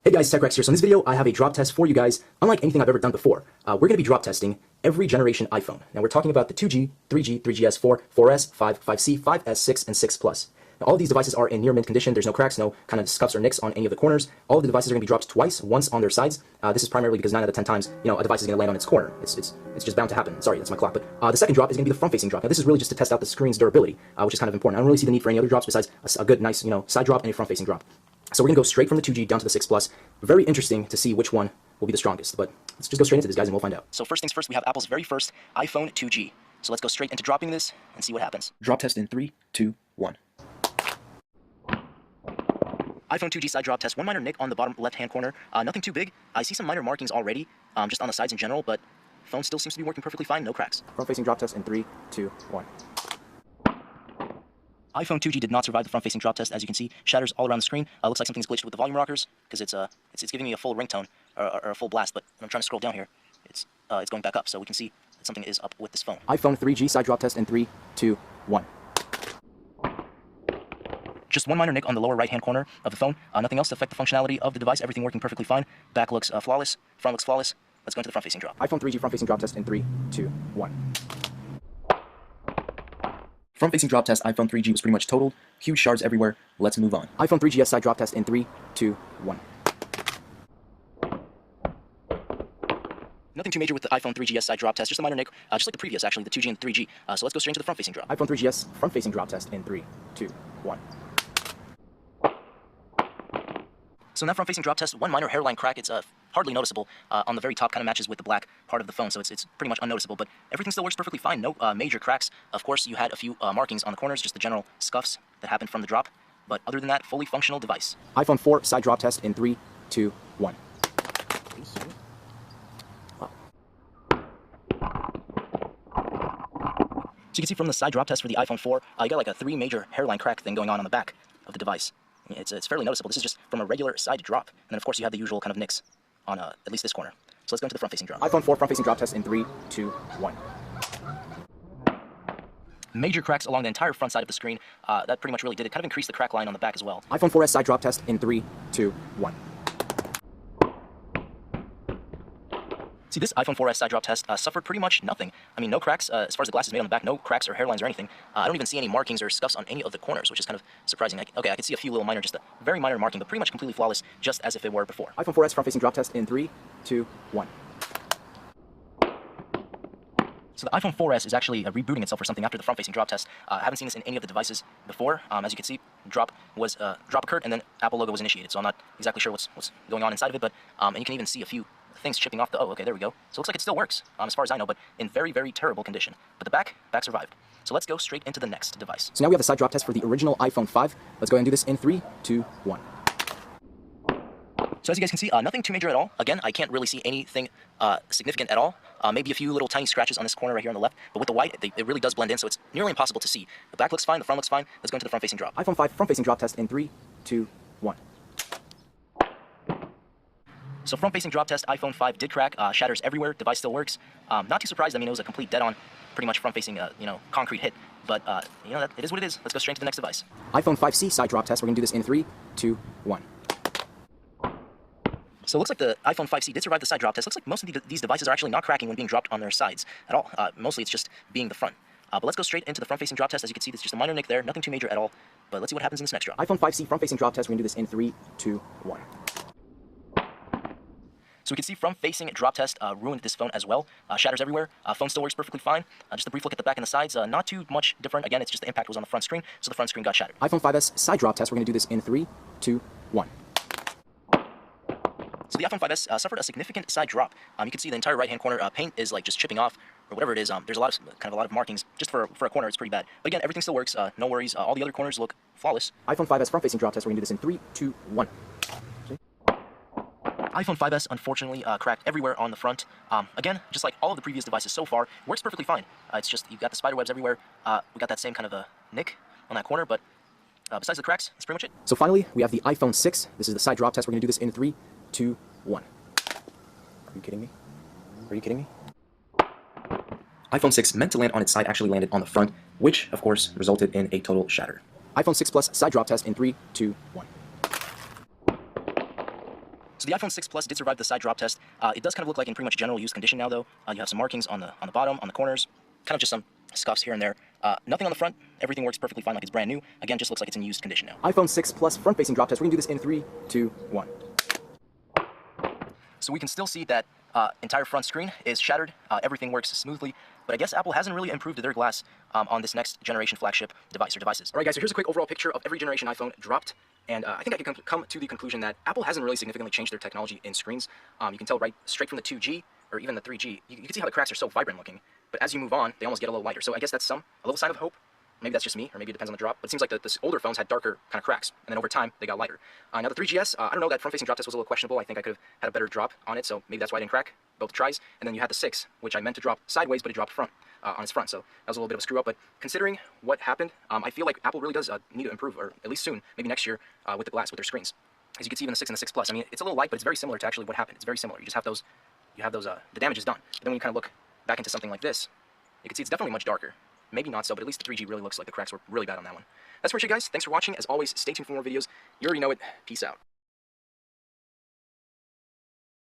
Hey guys, TechRex here. So in this video, I have a drop test for you guys, unlike anything I've ever done before. We're going to be drop testing every generation iPhone. Now we're talking about the 2G, 3G, 3GS, 4, 4S, 5, 5C, 5S, 6, and 6 Plus. Now all of these devices are in near mint condition. There's no cracks, no kind of scuffs or nicks on any of the corners. All of the devices are going to be dropped twice, once on their sides. This is primarily because 9 out of 10 times, a device is going to land on its corner. It's just bound to happen. Sorry, that's my clock. But the second drop is going to be the front-facing drop. Now this is really just to test out the screen's durability, which is kind of important. I don't really see the need for any other drops besides a good, nice, side drop and a front-facing drop. So we're going to go straight from the 2G down to the 6 Plus. Very interesting to see which one will be the strongest, but let's just go straight into this, guys, and we'll find out. So first things first, we have Apple's very first iPhone 2G. So let's go straight into dropping this and see what happens. Drop test in 3, 2, 1. iPhone 2G side drop test. One minor nick on the bottom left-hand corner. Nothing too big. I see some minor markings already, just on the sides in general, but phone still seems to be working perfectly fine. No cracks. Front-facing drop test in 3, 2, 1. iPhone 2G did not survive the front-facing drop test. As you can see, shatters all around the screen. Looks like something's glitched with the volume rockers because it's giving me a full ringtone or a full blast. But when I'm trying to scroll down here, it's going back up, so we can see that something is up with this phone. iPhone 3G side drop test in 3, 2, 1. Just one minor nick on the lower right-hand corner of the phone. Nothing else to affect the functionality of the device. Everything working perfectly fine. Back looks flawless. Front looks flawless. Let's go into the front-facing drop. iPhone 3G front-facing drop test in 3, 2, 1. Front-facing drop test, iPhone 3G was pretty much totaled. Huge shards everywhere. Let's move on. iPhone 3GS side drop test in 3, 2, 1. Nothing too major with the iPhone 3GS side drop test, just a minor nick, just like the previous, actually, the 2G and the 3G. So let's go straight into the front-facing drop. iPhone 3GS front-facing drop test in 3, 2, 1. So in that front-facing drop test, one minor hairline crack. It's hardly noticeable. On the very top, kind of matches with the black part of the phone, so it's pretty much unnoticeable. But everything still works perfectly fine. No major cracks. Of course, you had a few markings on the corners, just the general scuffs that happened from the drop. But other than that, fully functional device. iPhone 4 side drop test in 3, 2, 1. So you can see from the side drop test for the iPhone 4, you got like a 3 major hairline crack thing going on the back of the device. It's fairly noticeable. This is just from a regular side drop. And then, of course, you have the usual kind of nicks on at least this corner. So let's go into the front-facing drop. iPhone 4 front-facing drop test in 3, 2, 1. Major cracks along the entire front side of the screen. That pretty much really did it. Kind of increased the crack line on the back as well. iPhone 4S side drop test in 3, 2, 1. See, this iPhone 4S side drop test suffered pretty much nothing. I mean, no cracks as far as the glass is made on the back, no cracks or hairlines or anything. I don't even see any markings or scuffs on any of the corners, which is kind of surprising. Okay, I can see a few little minor, just a very minor marking, but pretty much completely flawless, just as if it were before. iPhone 4S front-facing drop test in 3, 2, 1. So the iPhone 4S is actually rebooting itself or something after the front-facing drop test. I haven't seen this in any of the devices before. As you can see, drop occurred, and then Apple logo was initiated. So I'm not exactly sure what's going on inside of it, but and you can even see a few things chipping off the, okay, there we go. So it looks like it still works, as far as I know, but in very, very terrible condition. But the back survived. So let's go straight into the next device. So now we have the side drop test for the original iPhone 5. Let's go ahead and do this in 3, 2, 1. So as you guys can see, nothing too major at all. Again, I can't really see anything significant at all. Maybe a few little tiny scratches on this corner right here on the left, but with the white, it really does blend in, so it's nearly impossible to see. The back looks fine, the front looks fine. Let's go into the front-facing drop. iPhone 5 front-facing drop test in 3, 2, 1. So front-facing drop test, iPhone 5 did crack, shatters everywhere, device still works. Not too surprised. I mean, it was a complete dead-on, pretty much front-facing, concrete hit. But, it is what it is. Let's go straight to the next device. iPhone 5C side drop test. We're going to do this in 3, 2, 1. So it looks like the iPhone 5C did survive the side drop test. Looks like most of these devices are actually not cracking when being dropped on their sides at all. Mostly it's just being the front. But let's go straight into the front-facing drop test. As you can see, there's just a minor nick there. Nothing too major at all. But let's see what happens in this next drop. iPhone 5C front-facing drop test. We're going to do this in 3, 2, 1. So we can see front-facing drop test ruined this phone as well. Shatters everywhere. Phone still works perfectly fine. Just a brief look at the back and the sides. Not too much different. Again, it's just the impact was on the front screen, so the front screen got shattered. iPhone 5S side drop test. We're going to do this in 3, 2, 1. So the iPhone 5S suffered a significant side drop. You can see the entire right-hand corner paint is like just chipping off or whatever it is. There's a lot of markings just for a corner. It's pretty bad. But again, everything still works. No worries. All the other corners look flawless. iPhone 5S front-facing drop test. We're going to do this in 3, 2, 1. iPhone 5S unfortunately cracked everywhere on the front. Again, just like all of the previous devices so far, works perfectly fine. It's just you've got the spider webs everywhere. We got that same kind of a nick on that corner, but besides the cracks, that's pretty much it. So finally, we have the iPhone 6. This is the side drop test. We're going to do this in 3, 2, 1. Are you kidding me? Are you kidding me? iPhone 6 meant to land on its side actually landed on the front, which, of course, resulted in a total shatter. iPhone 6 Plus side drop test in 3, 2, 1. So the iPhone 6 Plus did survive the side drop test. It does kind of look like in pretty much general use condition now, though. You have some markings on the bottom, on the corners, kind of just some scuffs here and there. Nothing on the front. Everything works perfectly fine, like it's brand new. Again, just looks like it's in used condition now. iPhone 6 Plus front-facing drop test. We're gonna do this in 3, 2, 1. So we can still see that entire front screen is shattered. Everything works smoothly. But I guess Apple hasn't really improved their glass on this next generation flagship device or devices. All right, guys, so here's a quick overall picture of every generation iPhone dropped. And I think I can come to the conclusion that Apple hasn't really significantly changed their technology in screens. You can tell right straight from the 2G or even the 3G. You can see how the cracks are so vibrant looking. But as you move on, they almost get a little lighter. So I guess that's a little sign of hope. Maybe that's just me, or maybe it depends on the drop. But it seems like the older phones had darker kind of cracks, and then over time they got lighter. Now the 3GS, I don't know, that front-facing drop test was a little questionable. I think I could have had a better drop on it, so maybe that's why I didn't crack both tries. And then you had the 6, which I meant to drop sideways, but it dropped front on its front. So that was a little bit of a screw up. But considering what happened, I feel like Apple really does need to improve, or at least soon, maybe next year, with the glass, with their screens. As you can see, even the 6 and the 6 Plus, I mean, it's a little light, but it's very similar to actually what happened. It's very similar. You just have those, the damage is done. But then when you kind of look back into something like this, you can see it's definitely much darker. Maybe not so, but at least the 3G really looks like the cracks were really bad on that one. That's pretty much it, guys. Thanks for watching. As always, stay tuned for more videos. You already know it. Peace out.